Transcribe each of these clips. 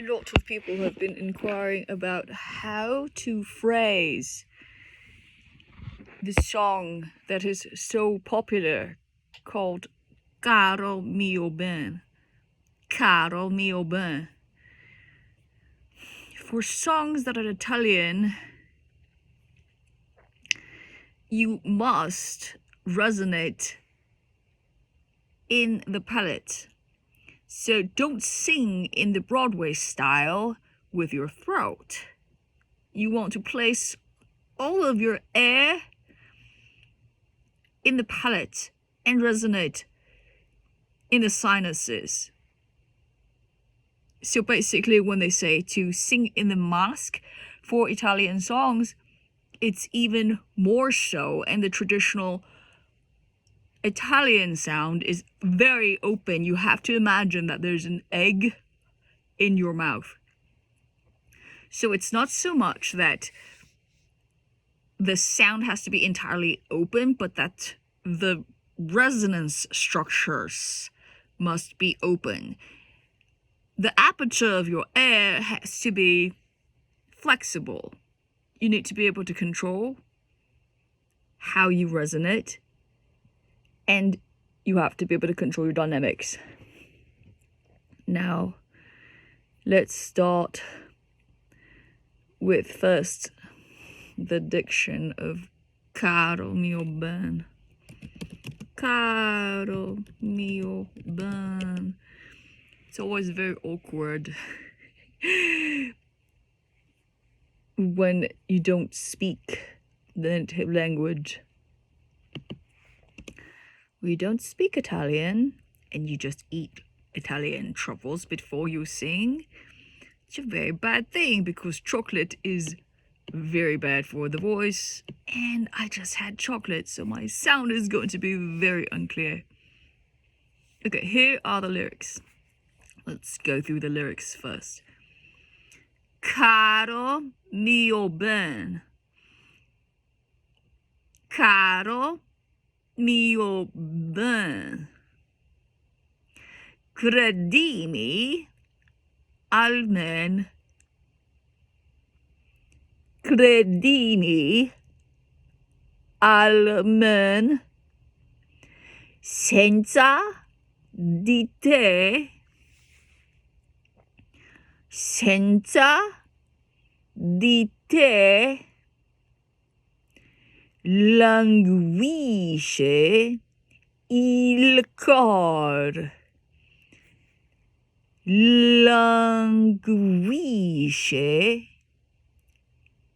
lot of people have been inquiring about how to phrase the song that is so popular called Caro mio ben. Caro mio ben. For songs that are Italian, you must resonate in the palate. So don't sing in the Broadway style with your throat. You want to place all of your air in the palate and resonate in the sinuses. So basically, when they say to sing in the mask for Italian songs, it's even more so, and the traditional Italian sound is very open. You have to imagine that there's an egg in your mouth. So it's not so much that the sound has to be entirely open, but that the resonance structures must be open. The aperture of your air has to be flexible. You need to be able to control how you resonate, and you have to be able to control your dynamics. Now, let's start with first the diction of Caro mio ben. Caro mio ben. It's always very awkward when you don't speak the native language. We don't speak Italian and you just eat Italian truffles before you sing. It's a very bad thing because chocolate is very bad for the voice, and I just had chocolate, so my sound is going to be very unclear. Okay, here are the lyrics. Let's go through the lyrics first. Caro mio ben. Caro mio ben. Credimi almen. Credimi almen. Senza di te. Senza di te languisce il cor. Languisce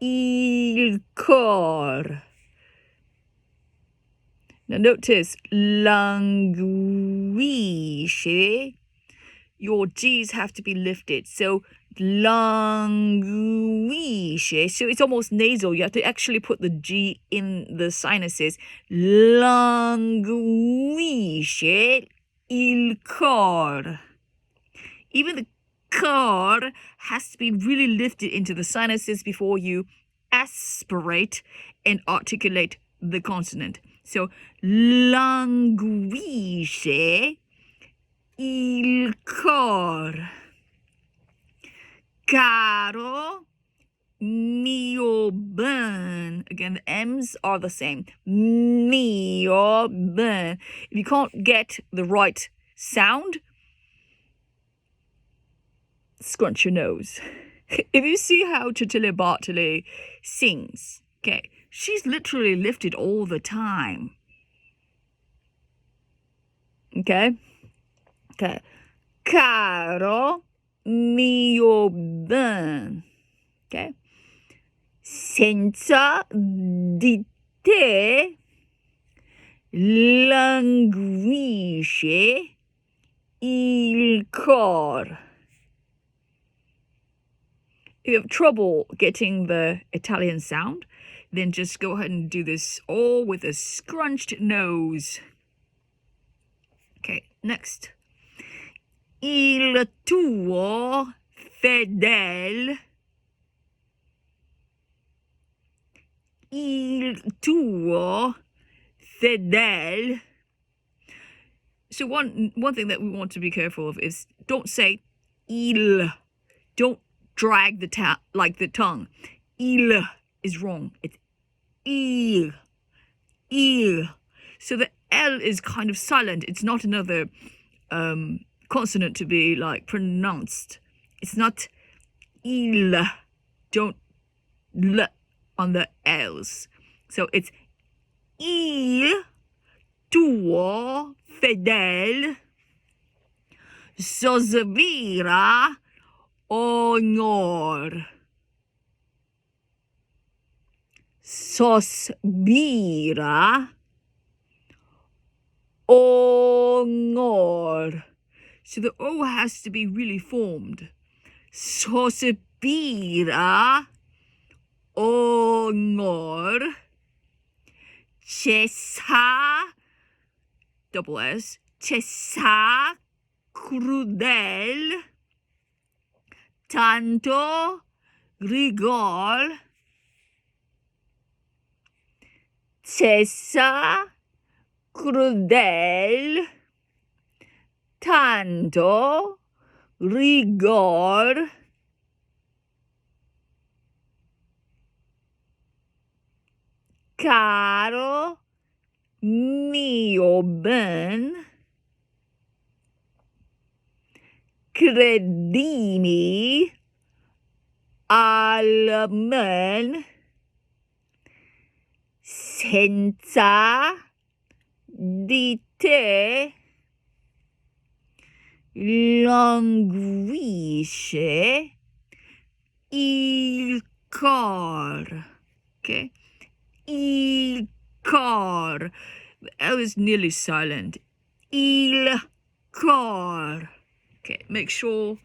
il cor. Now notice languisce. Your G's have to be lifted. So languisce. So it's almost nasal. You have to actually put the G in the sinuses. Languisce il cor. Even the cor has to be really lifted into the sinuses before you aspirate and articulate the consonant. So languisce il cor. Caro mio ben. Again, the M's are the same. Mio ben. If you can't get the right sound, scrunch your nose. If you see how Cecilia Bartoli sings, okay, she's literally lifted all the time. Okay? Okay. Caro mio ben. Okay? Senza di te languisce il cor. If you have trouble getting the Italian sound, then just go ahead and do this all with a scrunched nose. Okay, next. Il tuo fedel. Il tuo fedel. So one thing that we want to be careful of is don't say il Don't drag the tongue. Il is wrong. It's il. Il. So the L is kind of silent. It's not another consonant to be like pronounced. It's not il. Don't l on the L's. So it's il tuo fedel sospira honor. Sospira honor. So the O has to be really formed. Sospira honor. Cesa, double S, cesa crudel, tanto rigor. Cesa crudel, tanto rigor. Caro mio ben, credimi al men, senza di te languisce il cor. Okay? Il cor. The L is nearly silent. Il cor. Okay, make sure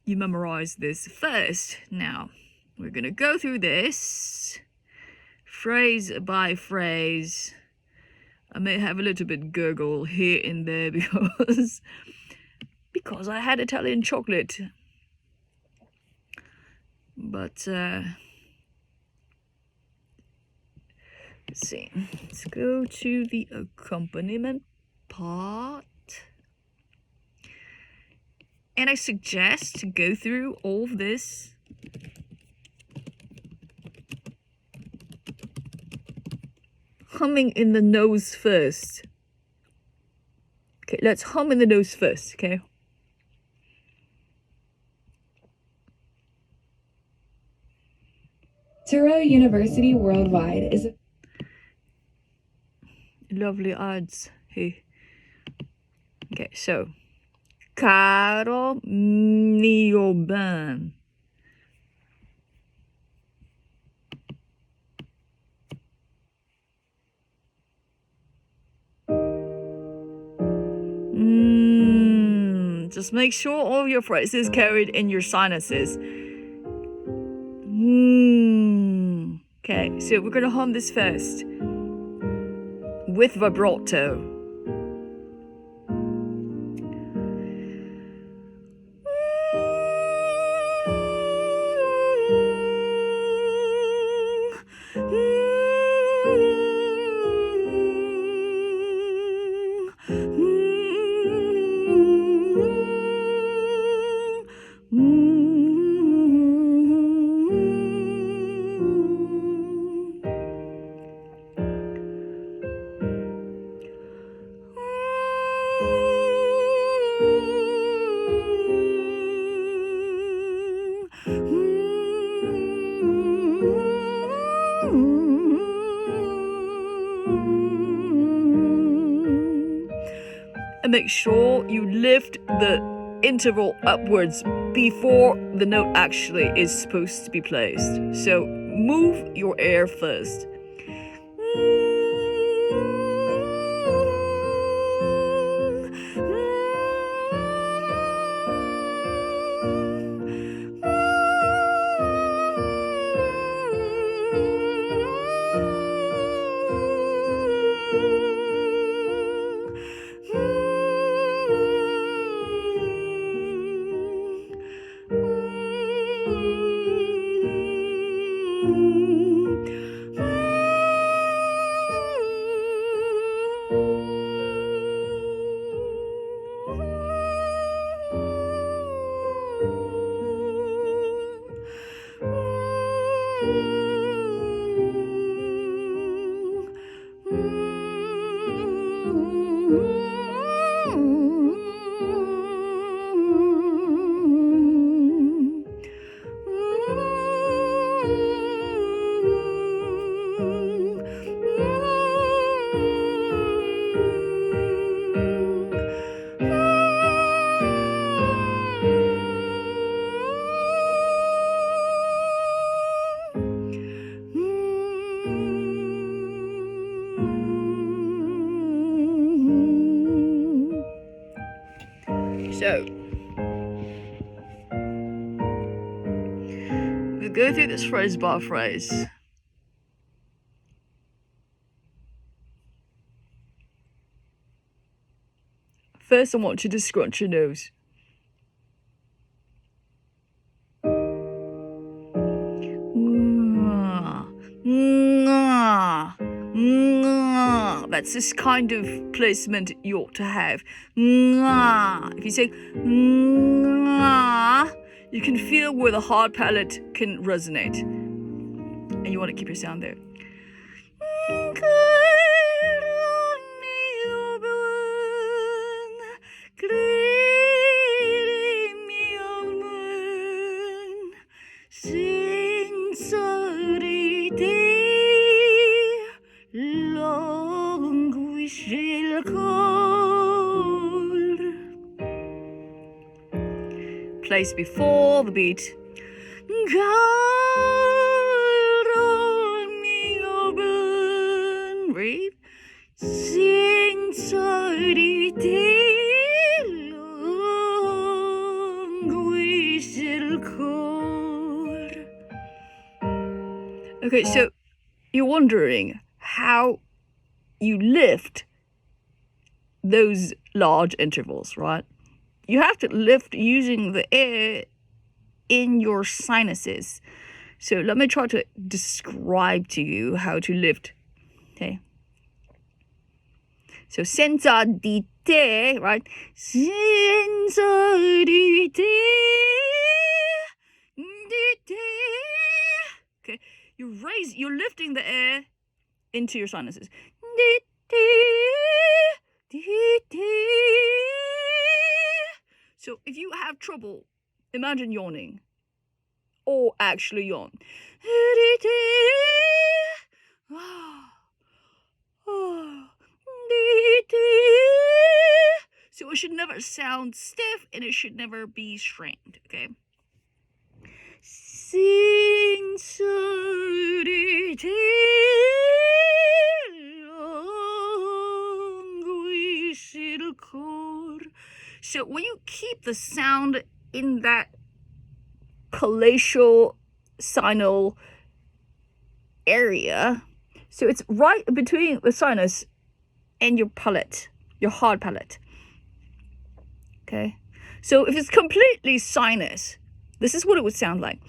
you memorize this first. Now, we're going to go through this phrase by phrase. I may have a little bit gurgle here and there because I had Italian chocolate. But let's see. Let's go to the accompaniment part. And I suggest to go through all of this humming in the nose first. Okay, let's hum in the nose first, okay? Caro University Worldwide is a lovely ads here. Okay, so Caro mio ben. Just make sure all your phrases carried in your sinuses. Okay, so we're gonna hum this first with vibrato. And make sure you lift the interval upwards before the note actually is supposed to be placed. So move your air first. So, we'll go through this phrase by phrase. First, I want you to scrunch your nose. That's this kind of placement you ought to have. If you say you can feel where the hard palate can resonate, and you want to keep your sound there. Place before the beat. Breathe. Okay, so you're wondering how you lift those large intervals, right? You have to lift using the air in your sinuses. So let me try to describe to you how to lift. Okay. So senza di te, right? Senza di te, di te. Okay. You're lifting the air into your sinuses. Di te, di te. So if you have trouble, imagine yawning. Or actually yawn. So it should never sound stiff and it should never be strained, okay? So when you keep the sound in that palatial sinal area, so it's right between the sinus and your palate, your hard palate. Okay, so if it's completely sinus, this is what it would sound like.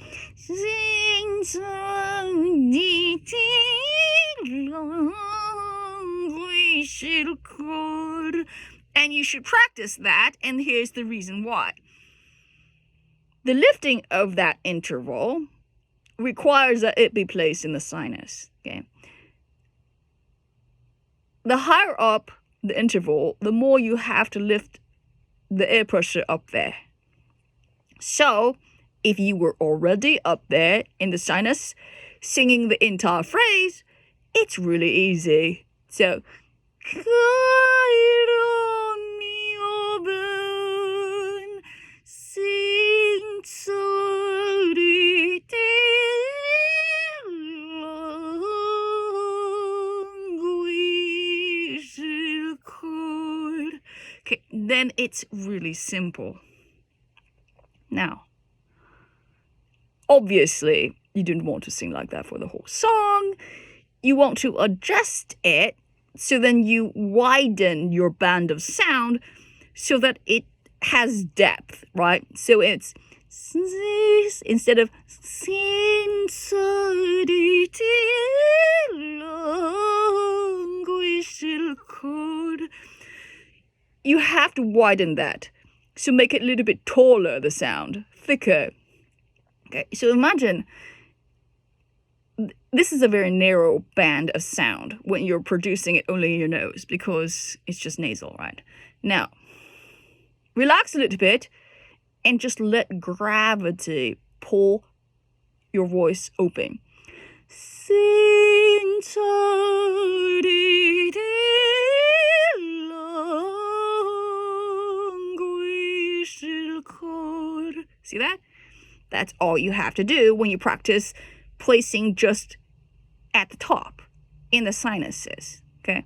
And you should practice that, and here's the reason why. The lifting of that interval requires that it be placed in the sinus, okay? The higher up the interval, the more you have to lift the air pressure up there. So, if you were already up there in the sinus, singing the entire phrase, it's really easy. So, okay, then it's really simple. Now, obviously, you didn't want to sing like that for the whole song. You want to adjust it, so then you widen your band of sound so that it has depth, right? So it's instead of you have to widen that. So make it a little bit taller, the sound, thicker. Okay, so imagine this is a very narrow band of sound when you're producing it only in your nose because it's just nasal, right? Now, relax a little bit and just let gravity pull your voice open. See that? That's all you have to do when you practice placing just at the top in the sinuses, okay?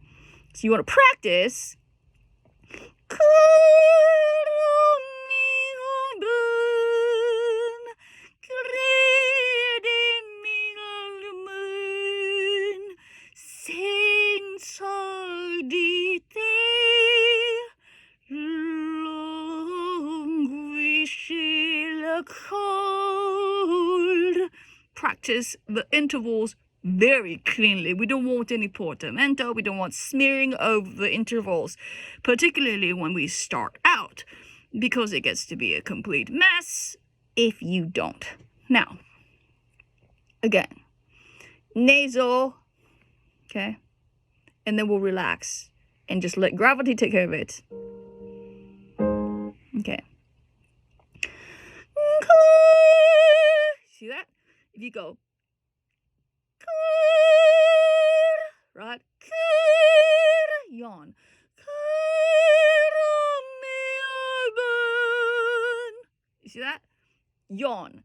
So you want to practice cold. Practice the intervals very cleanly. We don't want any portamento. We don't want smearing of the intervals, particularly when we start out, because it gets to be a complete mess if you don't. Now, again, nasal, okay, and then we'll relax and just let gravity take care of it. Okay. See that? If you go, right? Yawn. You see that? Yawn.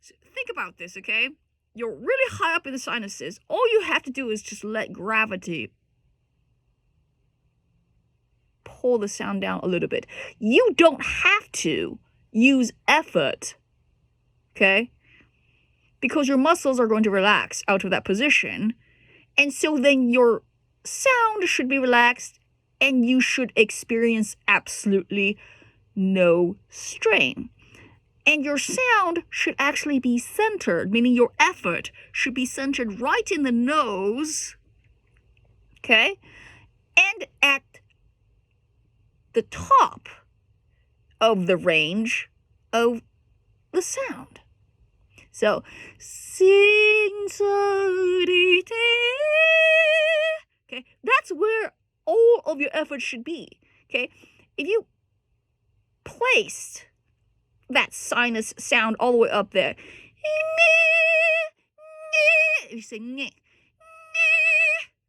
So think about this, okay? You're really high up in the sinuses. All you have to do is just let gravity pull the sound down a little bit. You don't have to use effort, okay? Because your muscles are going to relax out of that position. And so then your sound should be relaxed and you should experience absolutely no strain. And your sound should actually be centered, meaning your effort should be centered right in the nose, okay? And at the top of the range of the sound. So, sincerity. Okay, that's where all of your effort should be. Okay, if you placed that sinus sound all the way up there, if you say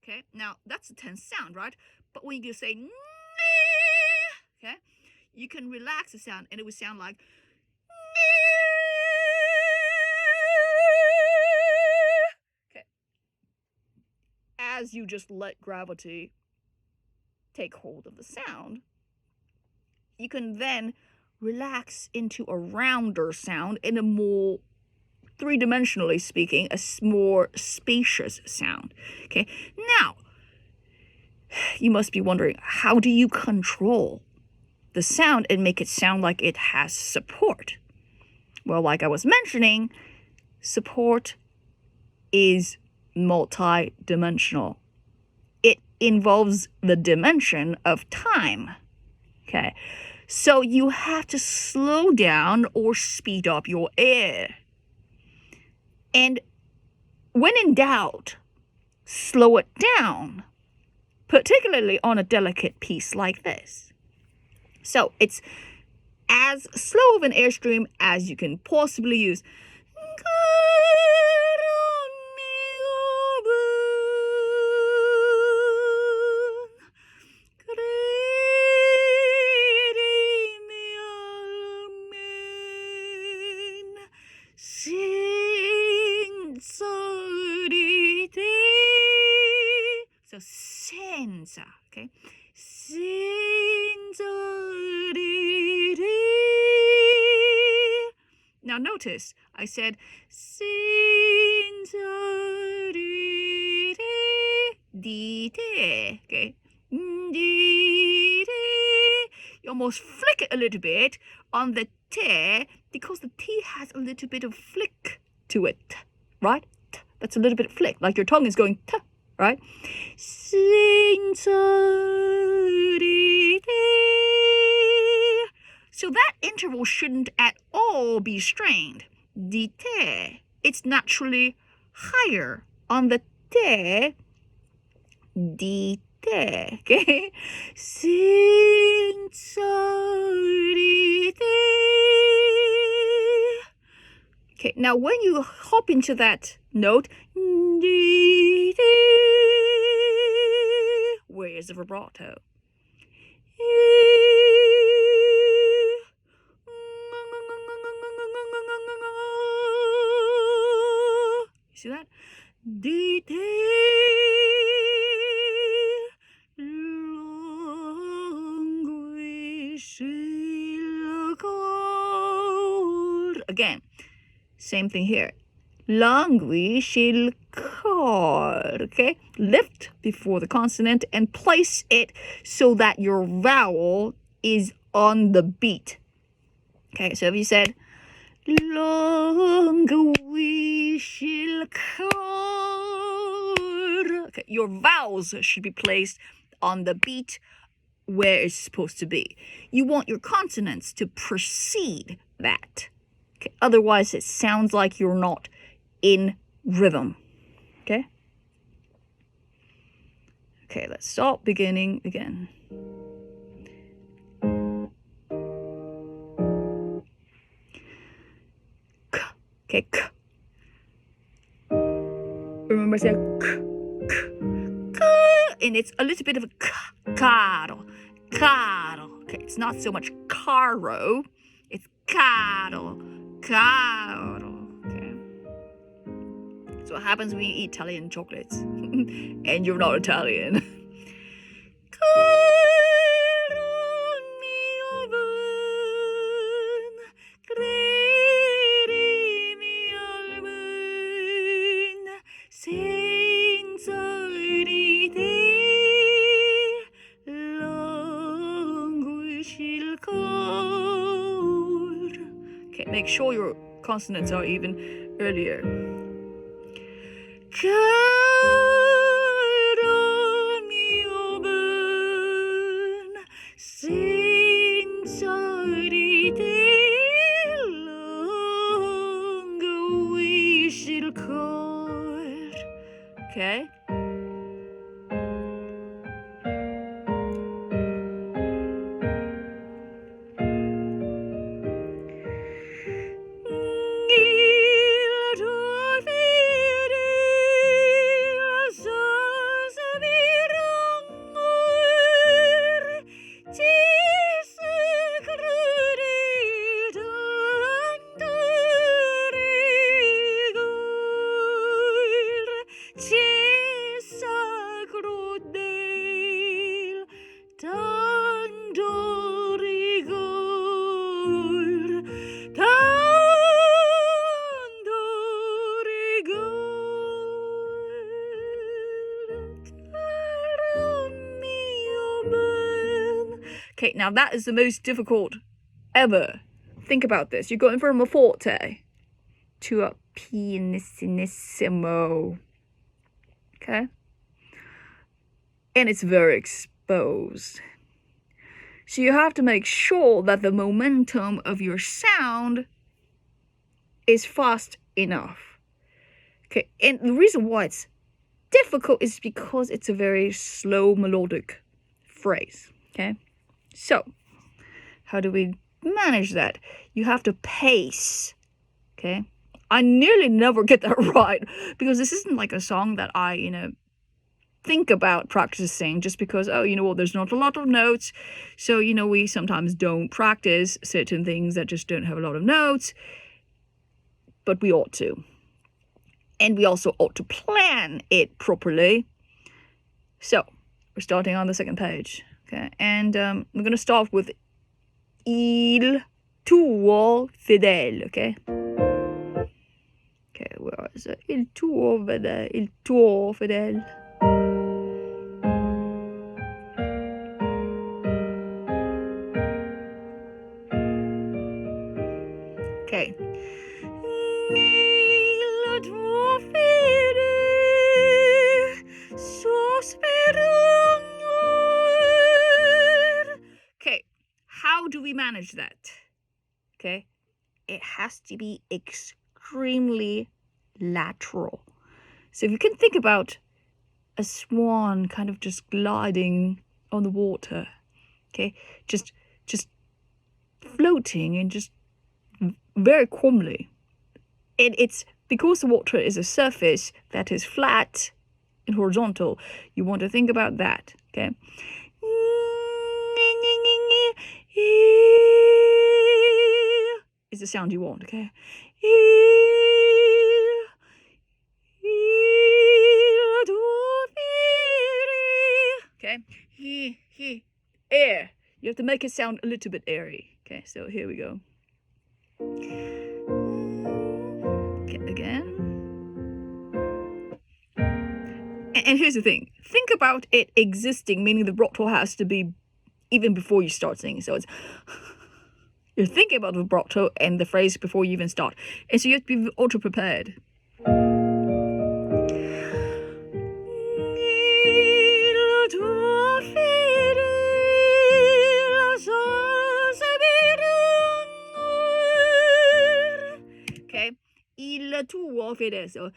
okay, now that's a tense sound, right? But when you say okay, you can relax the sound and it would sound like okay. As you just let gravity take hold of the sound, you can then relax into a rounder sound in a more three-dimensionally speaking, a more spacious sound. Okay, now you must be wondering, how do you control the sound and make it sound like it has support? Well, like I was mentioning, support is multi-dimensional. It involves the dimension of time. Okay, so you have to slow down or speed up your air. And when in doubt, slow it down, particularly on a delicate piece like this. So it's as slow of an airstream as you can possibly use. So senza, okay? Now notice, I said okay? You almost flick it a little bit on the te because the T has a little bit of flick to it, right? That's a little bit of flick, like your tongue is going t, right? So that interval shouldn't at all be strained. Dite, it's naturally higher on the te. Dite, okay? Okay, now when you hop into that note, where is the vibrato? You see that? Again, same thing here. Languishil cold. car. Okay, lift before the consonant and place it so that your vowel is on the beat. Okay, so if you said long wishful car, okay, your vowels should be placed on the beat where it's supposed to be. You want your consonants to precede that. Okay? Otherwise, it sounds like you're not in rhythm. Okay? Okay, let's start beginning again. K. Okay, k. Remember, say k, k, and it's a little bit of a k, caro, caro. Okay, it's not so much caro, it's caro, caro. Okay. So what happens when you eat Italian chocolates and you're not Italian? Caro mio ben, credimi al ben, senza di te languisce il cor. Okay, make sure your consonants are even earlier. Caro mio ben, senza di te languisce il cor. Okay? Okay, now that is the most difficult ever. Think about this. You're going from a forte to a pianissimo. Okay? And it's very exposed. So you have to make sure that the momentum of your sound is fast enough. Okay, and the reason why it's difficult is because it's a very slow melodic phrase. Okay? So, how do we manage that? You have to pace, okay? I nearly never get that right because this isn't like a song that I, think about practicing just because, there's not a lot of notes. So, we sometimes don't practice certain things that just don't have a lot of notes, but we ought to. And we also ought to plan it properly. So, we're starting on the second page. Okay, and we're going to start with il tuo fedele, okay? Okay, where is it? Il tuo fedele, il tuo fedele. Okay. Il tuo fedele, sospiro. Okay, how do we manage that? Okay, it has to be extremely lateral. So if you can think about a swan kind of just gliding on the water, okay, just floating and just very calmly. And it's because the water is a surface that is flat and horizontal. You want to think about that, okay? Is the sound you want, okay? Okay? Air. You have to make it sound a little bit airy. Okay, so here we go. Okay, again. And here's the thing. Think about it existing, meaning the vibrato has to be even before you start singing. So it's you're thinking about the vibrato and the phrase before you even start. And so you have to be auto prepared. Okay, il tuo fedele. So il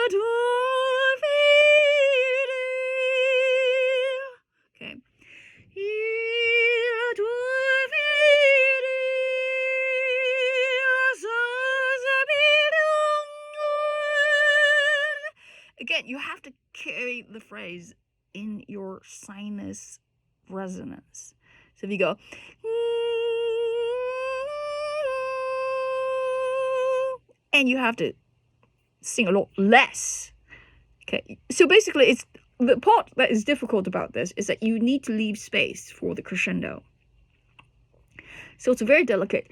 tuo fedele. Okay, il tuo fedele. Again, you have to carry the phrase in your sinus resonance. So if you go, and you have to sing a lot less. Okay, so basically it's the part that is difficult about this is that you need to leave space for the crescendo. So it's very delicate.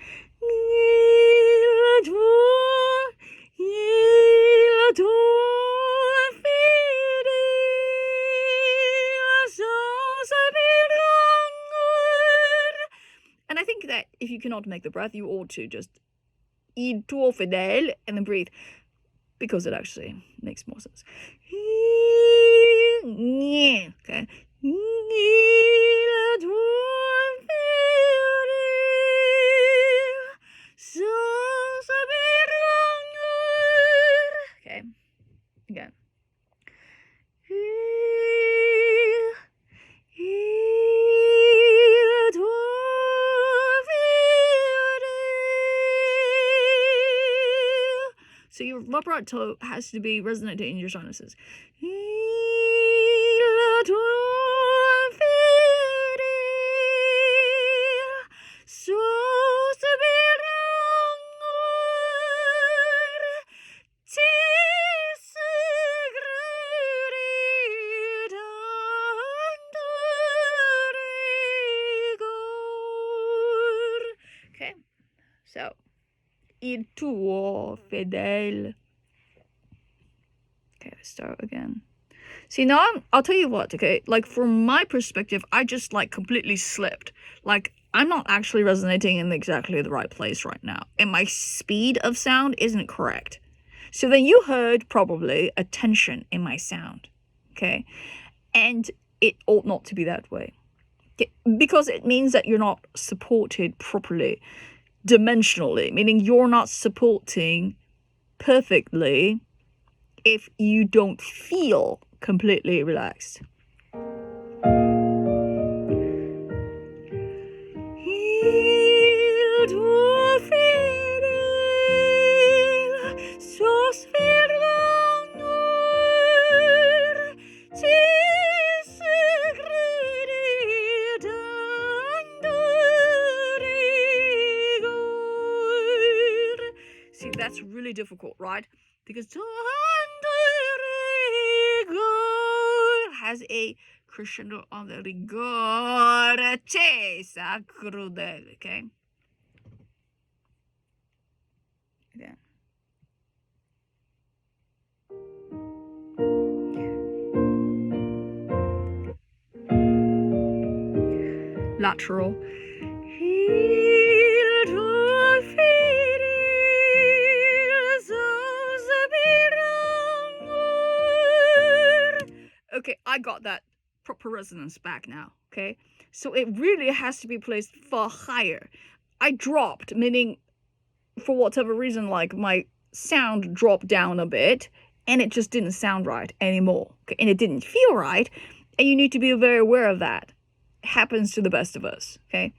And I think that if you cannot make the breath, you ought to just il tuo fedele and then breathe, because it actually makes more sense. Okay. Okay. Again. So your vibrato has to be resonating in your sinuses. Okay, so il tuo fedele. Okay, let's start again. See, now I'll tell you what, okay? Like, from my perspective, I just, like, completely slipped. Like, I'm not actually resonating in exactly the right place right now. And my speed of sound isn't correct. So then you heard, probably, a tension in my sound, okay? And it ought not to be that way. Because it means that you're not supported properly, dimensionally, meaning you're not supporting perfectly if you don't feel completely relaxed. See, that's really difficult, right? Because has a crescendo on the rigore crudele, okay? Again. Lateral. Okay, I got that proper resonance back now, okay? So it really has to be placed far higher. I dropped, meaning for whatever reason, like my sound dropped down a bit and it just didn't sound right anymore. Okay? And it didn't feel right. And you need to be very aware of that. It happens to the best of us, okay?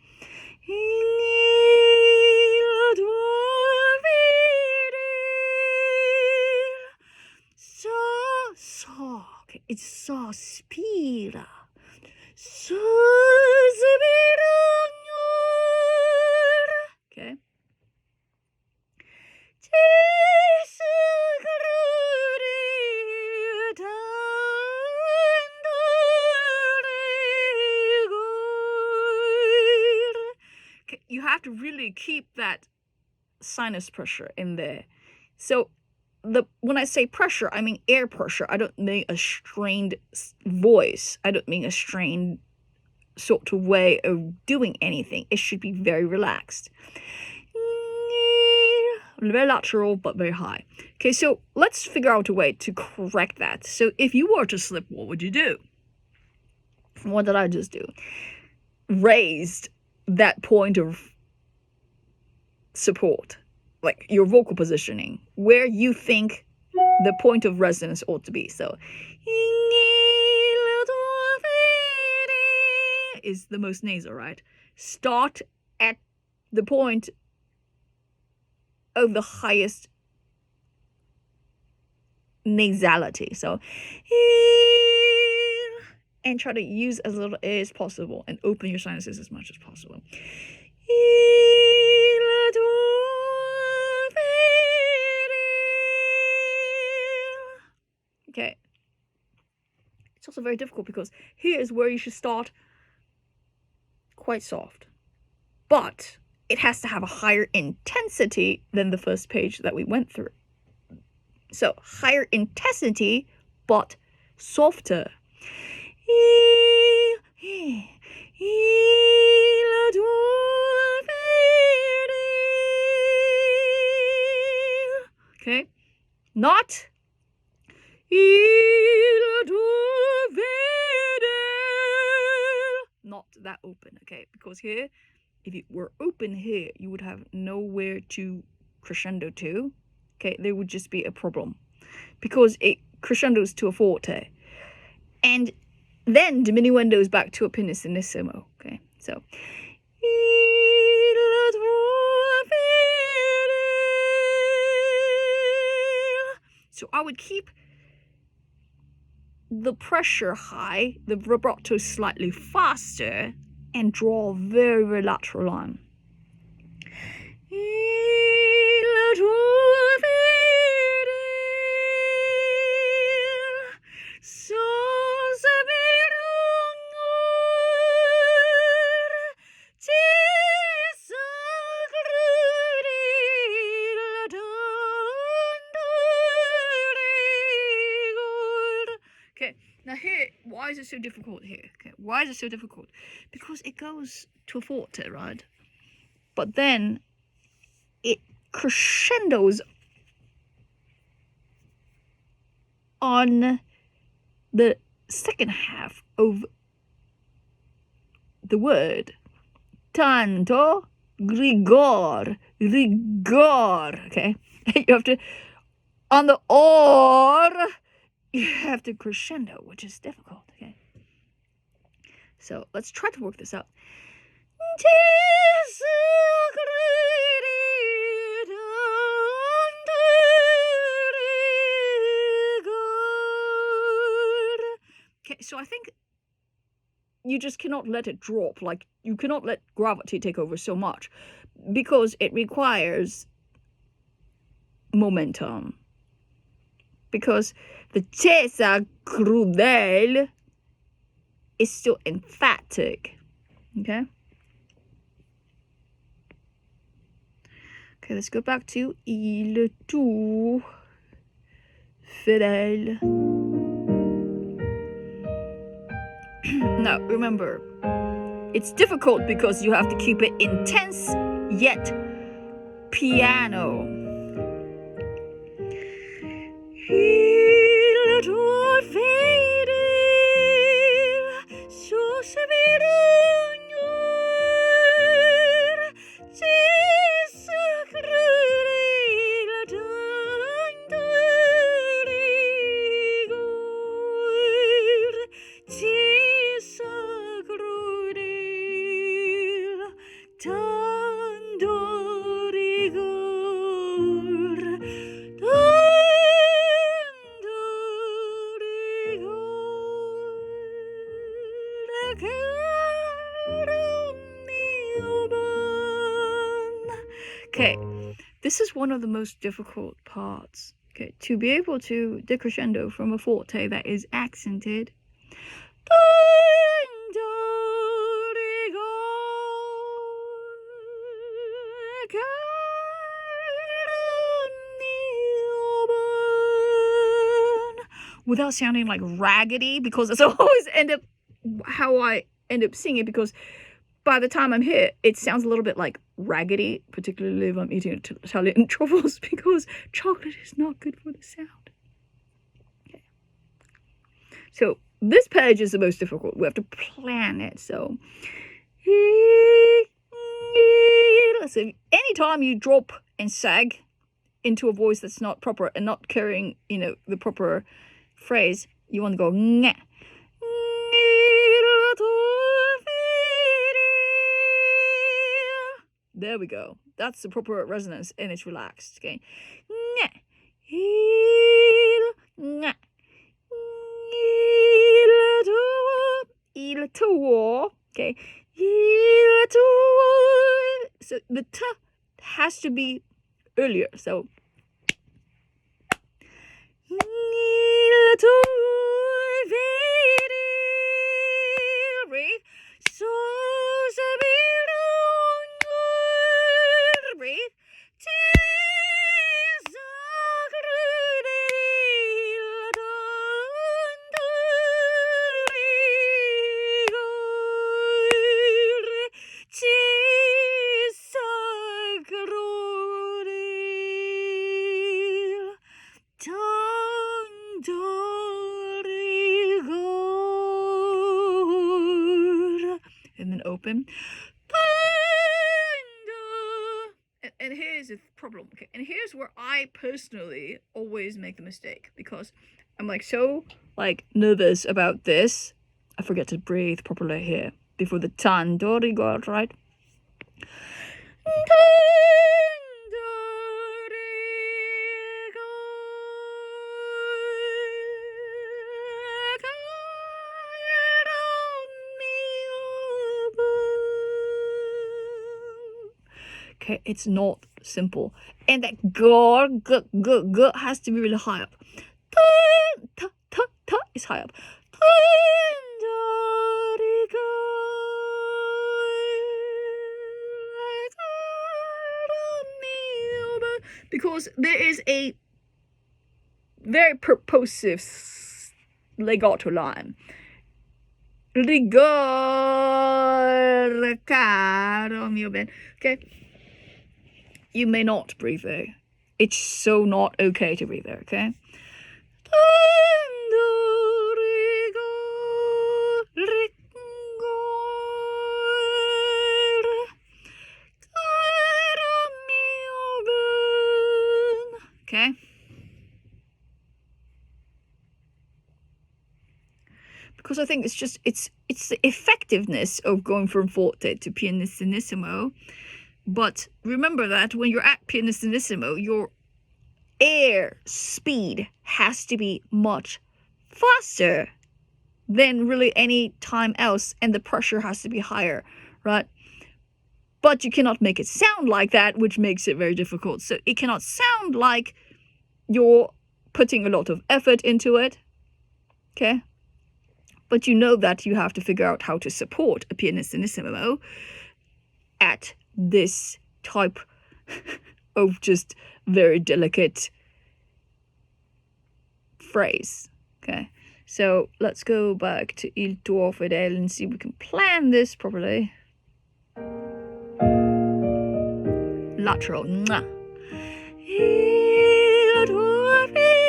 So, okay, it's sospira. Okay. You have to really keep that sinus pressure in there. So when I say pressure, I mean air pressure. I don't mean a strained voice. I don't mean a strained sort of way of doing anything. It should be very relaxed. Very lateral, but very high. Okay, so let's figure out a way to correct that. So if you were to slip, what would you do? What did I just do? Raised that point of support, like your vocal positioning, where you think the point of resonance ought to be. So is the most nasal, right? Start at the point of the highest nasality. So and try to use as little air as possible and open your sinuses as much as possible. Okay. It's also very difficult because here is where you should start quite soft. But it has to have a higher intensity than the first page that we went through. So higher intensity, but softer. Okay, not that open. Okay, because here, if you were open here, you would have nowhere to crescendo to. Okay, there would just be a problem because it crescendos to a forte, and then diminuendos back to a pianissimo. Okay, so I would keep the pressure high, the vibrato slightly faster, and draw a very, very lateral line. Okay, now here, why is it so difficult here? Okay, why is it so difficult? Because it goes to a forte, right? But then it crescendos on the second half of the word. Tanto, rigor. Okay, you have to, on the or, you have to crescendo, which is difficult. Okay, so let's try to work this out. Okay, so I think you just cannot let it drop. Like, you cannot let gravity take over so much because it requires momentum. Because the tesa crudel is still emphatic. Okay? Okay, let's go back to il tu fidèle. Now, remember, it's difficult because you have to keep it intense yet piano. Il tuo fedele Okay, this is one of the most difficult parts. Okay, to be able to decrescendo from a forte that is accented. without sounding like raggedy, because that's always how I end up singing, because by the time I'm here, it sounds a little bit like raggedy, particularly if I'm eating Italian truffles, because chocolate is not good for the sound. Okay. So this page is the most difficult. We have to plan it. So anytime you drop and sag into a voice that's not proper and not carrying, the proper phrase, you want to go nga. There we go. That's the proper resonance, and it's relaxed. Okay. Okay. So the t has to be earlier. So and then open. And here's the problem. Okay, and here's where I personally always make the mistake, because I'm so nervous about this. I forget to breathe properly here before the tandori go out, right? Okay, it's not simple, and that g has to be really high up. Ta is high up. Because there is a very purposive legato line. Rigor, caro mio ben. Okay. You may not breathe there. It's so not okay to breathe there, okay? Okay? Because I think it's the effectiveness of going from forte to pianissimo. But remember that when you're at pianissimo, your air speed has to be much faster than really any time else, and the pressure has to be higher, right? But you cannot make it sound like that, which makes it very difficult. So it cannot sound like you're putting a lot of effort into it, okay? But you know that you have to figure out how to support a pianissimo at this type of just very delicate phrase. Okay, so let's go back to Il tuo fedele and see if we can plan this properly. Lateral. Mwah. Il tuo fedele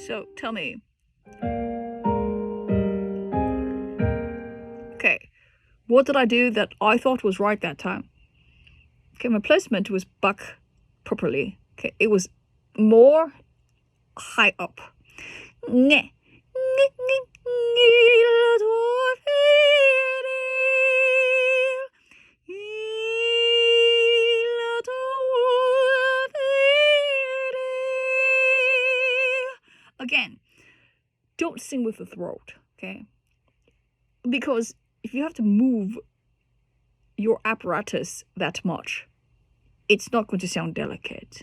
So tell me. Okay, what did I do that I thought was right that time? Okay, my placement was back properly. Okay, it was more high up. don't sing with the throat, okay? Because if you have to move your apparatus that much, it's not going to sound delicate.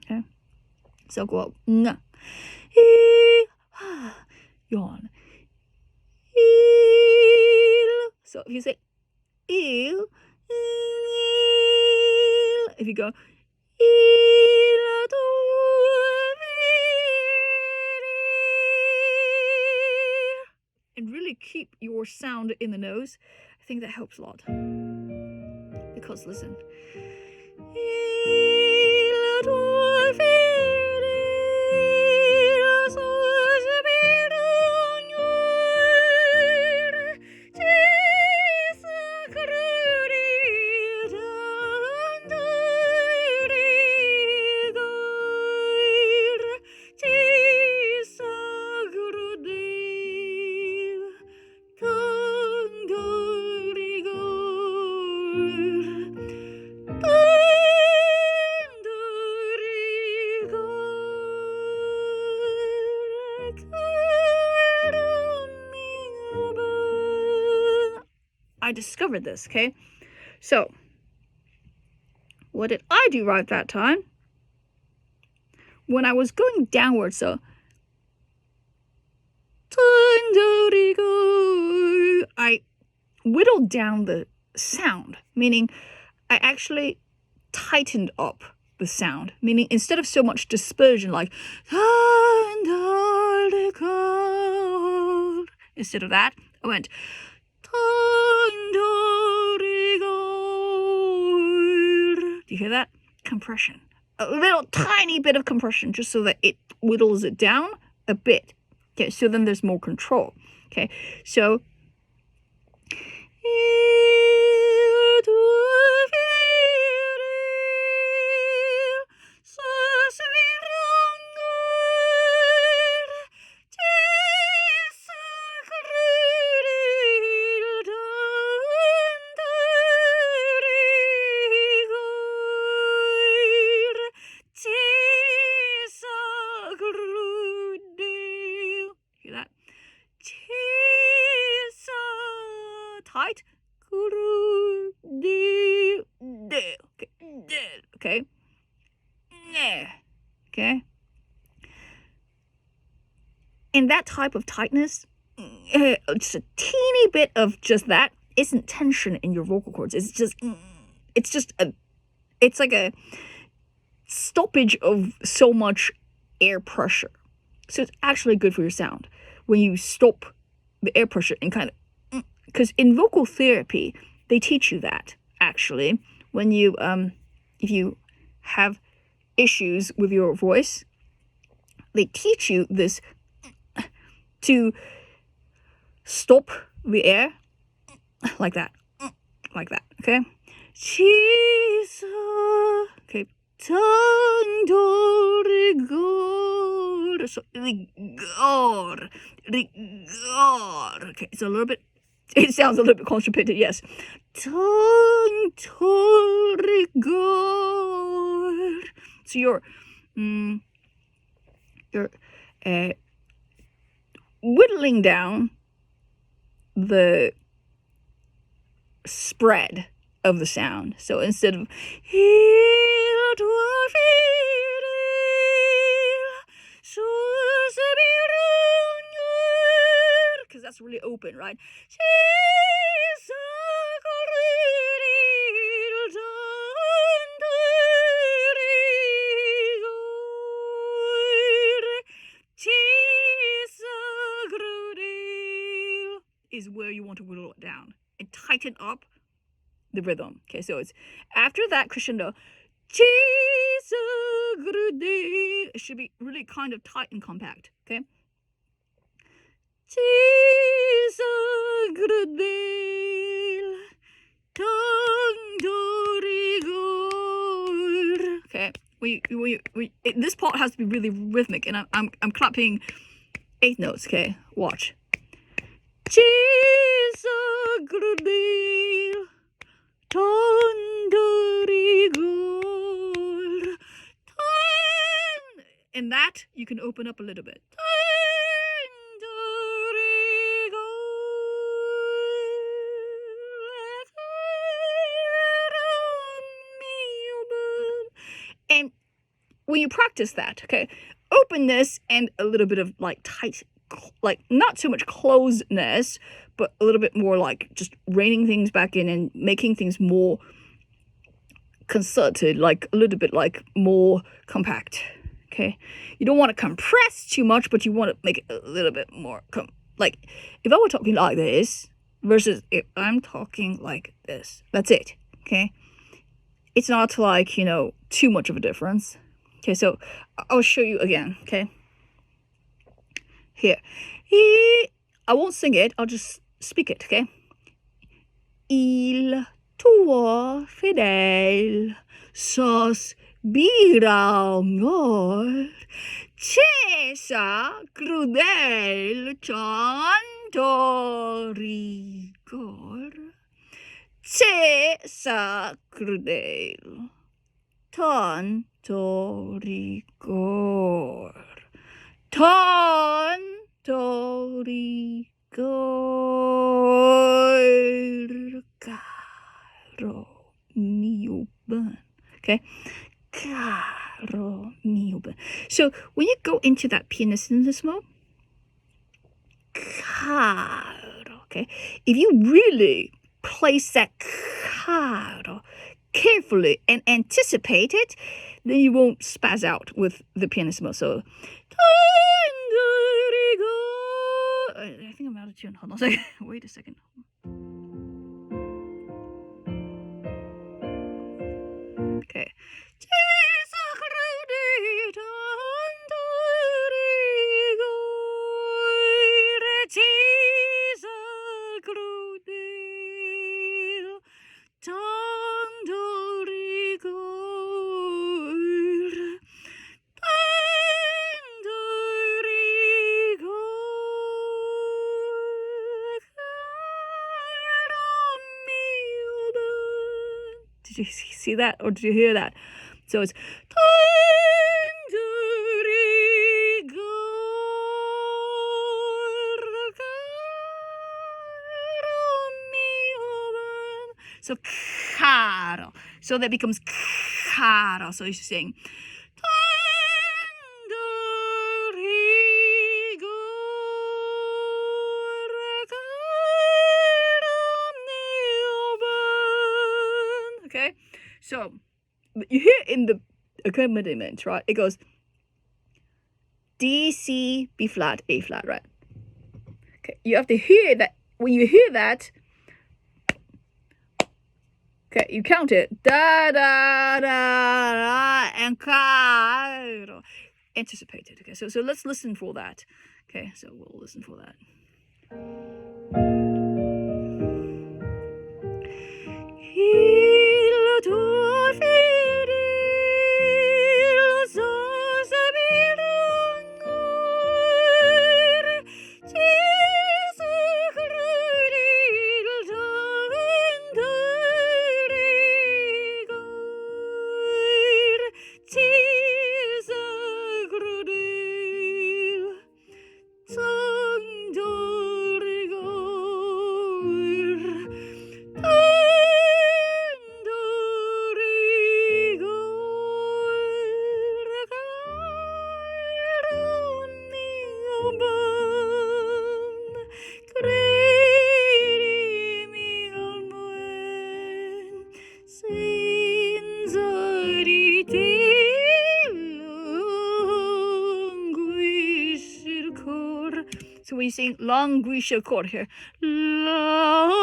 Okay? So go up. Yawn. So if you say if you go and really keep your sound in the nose, I think that helps a lot. Because listen. I discovered this, okay? So, what did I do right that time? When I was going downwards, so I whittled down the sound, meaning I actually tightened up the sound, meaning instead of so much dispersion like instead of that, I went do you hear that? Compression. A little tiny bit of compression just so that it whittles it down a bit. Okay, so then there's more control. Okay, so tight. Okay. Okay. And that type of tightness, just a teeny bit of just that isn't tension in your vocal cords. It's like a stoppage of so much air pressure. So it's actually good for your sound when you stop the air pressure and kind of, because in vocal therapy, they teach you that actually when you, if you have issues with your voice, they teach you this to stop the air like that, okay? Okay. So rigor. Okay, it's a little bit. It sounds a little bit constipated, yes. Rigor. So you're whittling down the spread of the sound. So instead of because that's really open, right? Is where you want to whittle it down and tighten up the rhythm. Okay, so it's after that crescendo. It should be really kind of tight and compact. Okay. Okay. This part has to be really rhythmic, and I'm clapping 8 notes. Okay, watch. And that you can open up a little bit. And when you practice that, okay, openness and a little bit of like tight, like not so much closedness, but a little bit more like just reining things back in and making things more concerted, like a little bit like more compact. Okay, you don't want to compress too much, but you want to make it a little bit more like if I were talking like this versus if I'm talking like this, that's it. Okay, it's not like, you know, too much of a difference. Okay, so I'll show you again. Okay, here, I won't sing it, I'll just speak it. Okay, il tuo fedel sospira amor, cesa crudel tanto rigor, cesa crudel tanto rigor, tanto rigor, caro mio ben. Okay, caro mio ben. So when you go into that pianismo, caro, okay, if you really place that caro carefully and anticipate it, then you won't spaz out with the pianissimo. So, I think I'm out of tune. Hold on a second. Wait a second. Okay. Did you see that, or did you hear that? So it's so caro. So that becomes caro. So you're saying okay. So you hear in the accompaniment, right? It goes D, C, B flat, A flat, right? Okay, you have to hear that. When you hear that, okay, you count it. Da, da, da, da, and caro. Anticipate it. Okay, so let's listen for that. Okay, so we'll listen for that. Il tuo fedele sospiro amore, Gesù crudel tanto rigor, Gesù crudel tanto rigor, tanto rigor, caro mio ben, credimi al buen, senza di te languisce il cor. So when you sing languisce il cor here, languisce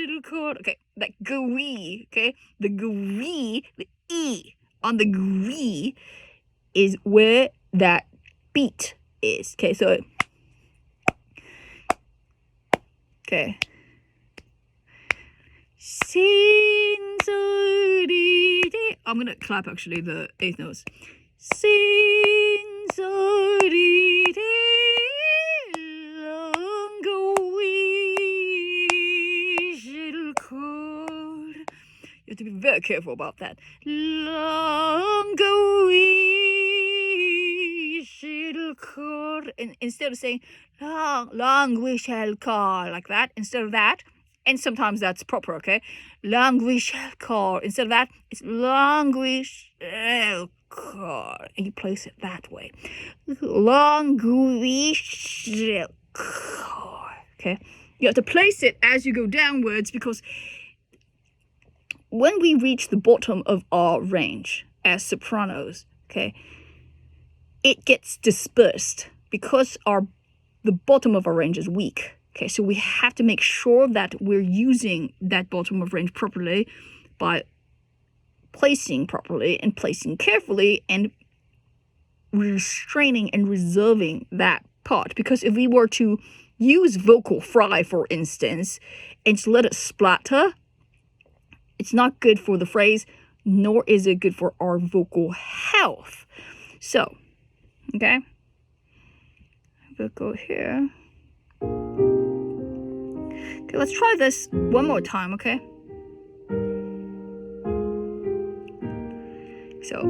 il cor. Okay, that gui, okay, the gui, the e on the gui is where that beat is. Okay, so okay. I'm gonna clap actually the eighth notes. You have to be very careful about that. And instead of saying long we shall call like that, instead of that, And sometimes that's proper, okay? Languishel car. Instead of that, it's languishel car. And you place it that way. Languishel car. Okay? You have to place it as you go downwards, because when we reach the bottom of our range as sopranos, okay, it gets dispersed because the bottom of our range is weak. Okay, so we have to make sure that we're using that bottom of range properly by placing properly and placing carefully and restraining and reserving that part. Because if we were to use vocal fry, for instance, and just let it splatter, it's not good for the phrase, nor is it good for our vocal health. So, okay, we'll go here. Okay, let's try this one more time, okay? So,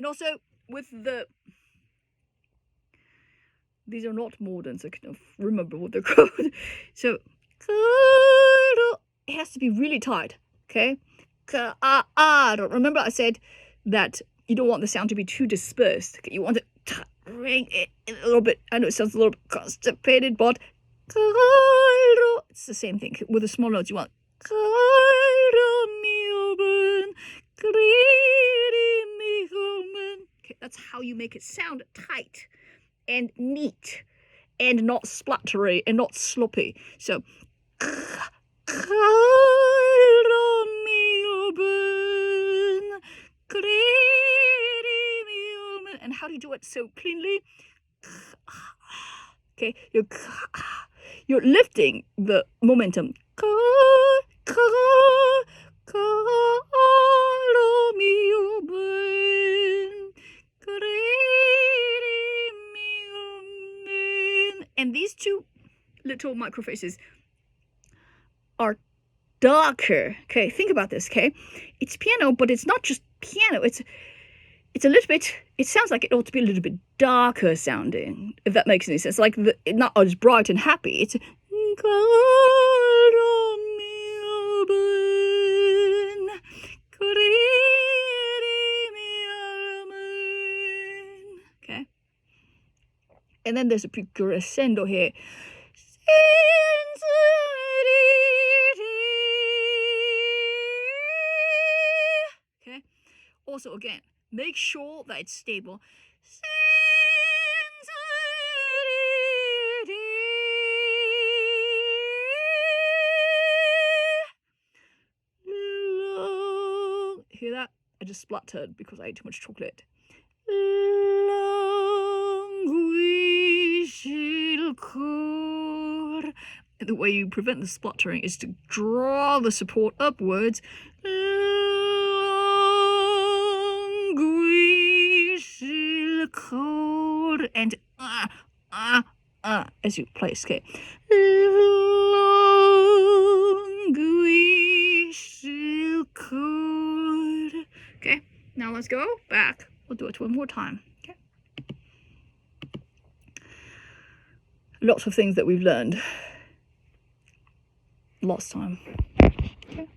also with these are not modern, so I can remember what they're called. So it has to be really tight, okay? Remember I said that you don't want the sound to be too dispersed. Okay? You want it to ring it a little bit. I know it sounds a little bit constipated, but it's the same thing. With the small notes, you want okay, that's how you make it sound tight and neat and not splattery and not sloppy. So, and how do you do it so cleanly? Okay, you're lifting the momentum. And these two little microphrases are darker. Okay, think about this, okay? It's piano, but it's not just piano. It's a little bit, it sounds like it ought to be a little bit darker sounding, if that makes any sense. Like, not as bright and happy. It's okay. And then there's a crescendo here. Okay. Also, again, make sure that it's stable. Hear that? I just spluttered because I ate too much chocolate. The way you prevent the spluttering is to draw the support upwards. And as you play escape. Okay, now let's go back. We'll do it one more time. Okay. Lots of things that we've learned last time. Okay.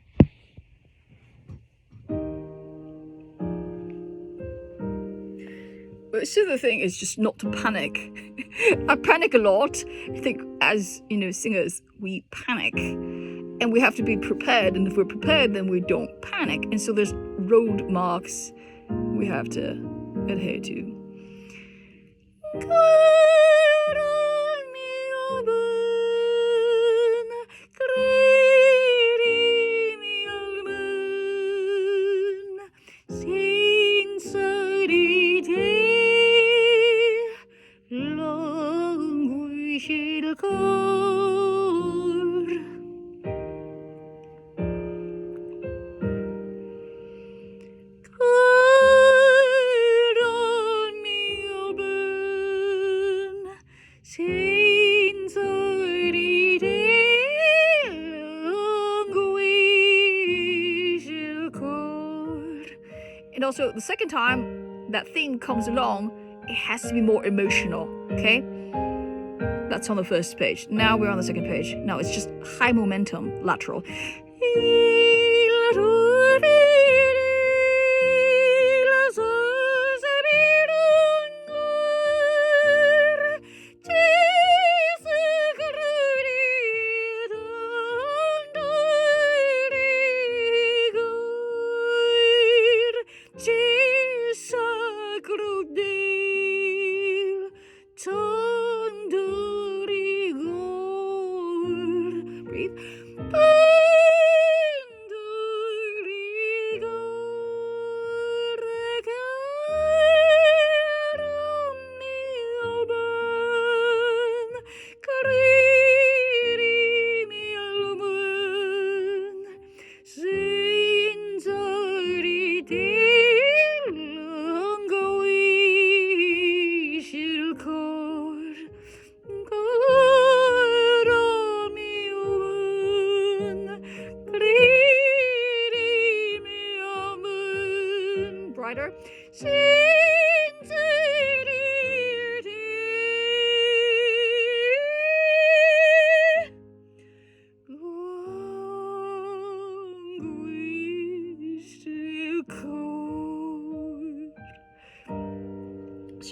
So the thing is just not to panic. I panic a lot. I think as, singers, we panic. And we have to be prepared. And if we're prepared, then we don't panic. And so there's road marks we have to adhere to. And also the second time that theme comes along, it has to be more emotional, okay? That's on the first page. Now we're on the second page. Now it's just high momentum, lateral. Breathe. Brighter. So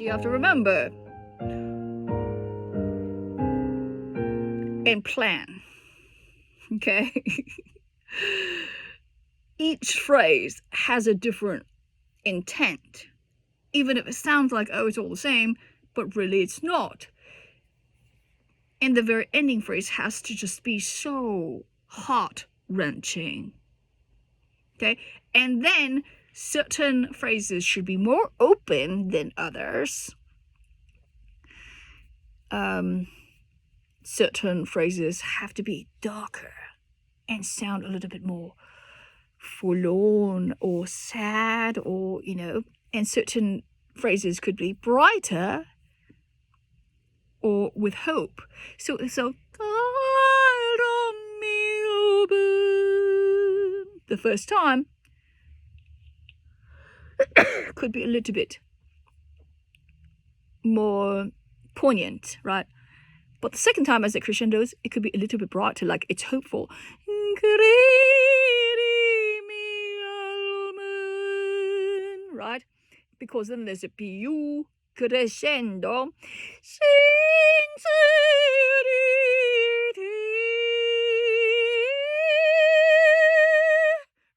you have to remember and plan, okay? Each phrase has a different intent, even if it sounds like, oh, it's all the same, but really it's not. And the very ending phrase has to just be so heart-wrenching, okay? And then certain phrases should be more open than others. Certain phrases have to be darker and sound a little bit more forlorn or sad, or, you know, and certain phrases could be brighter or with hope. So the first time could be a little bit more poignant, right? But the second time, as it crescendos, it could be a little bit brighter, like it's hopeful. Right? Because then there's a più crescendo.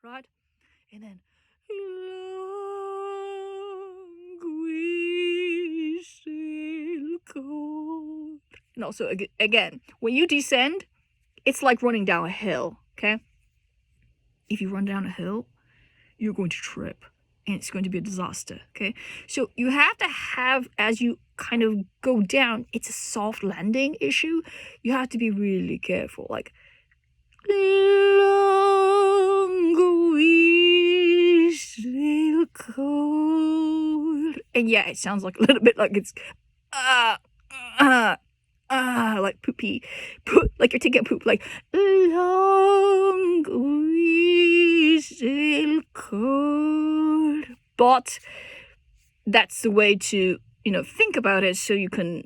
Right? And then and also, again, when you descend, it's like running down a hill, okay? If you run down a hill, you're going to trip, and it's going to be a disaster, okay? So you have to have, as you kind of go down, it's a soft landing issue. You have to be really careful, like, and yeah, it sounds like a little bit like it's like poopy, like you're taking a poop, like long cold. But that's the way to, you know, think about it, so you can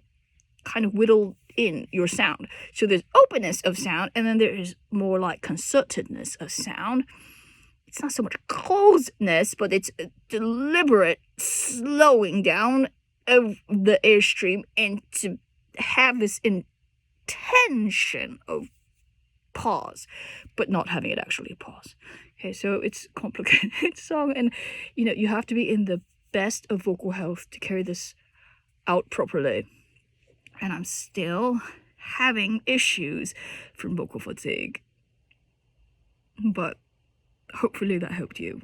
kind of whittle in your sound. So there's openness of sound, and then there is more like concertedness of sound. It's not so much closeness, but it's a deliberate slowing down of the airstream, and to have this intention of pause, but not having it actually pause. Okay, so it's a complicated song, and you know, you have to be in the best of vocal health to carry this out properly. And I'm still having issues from vocal fatigue, but hopefully that helped you.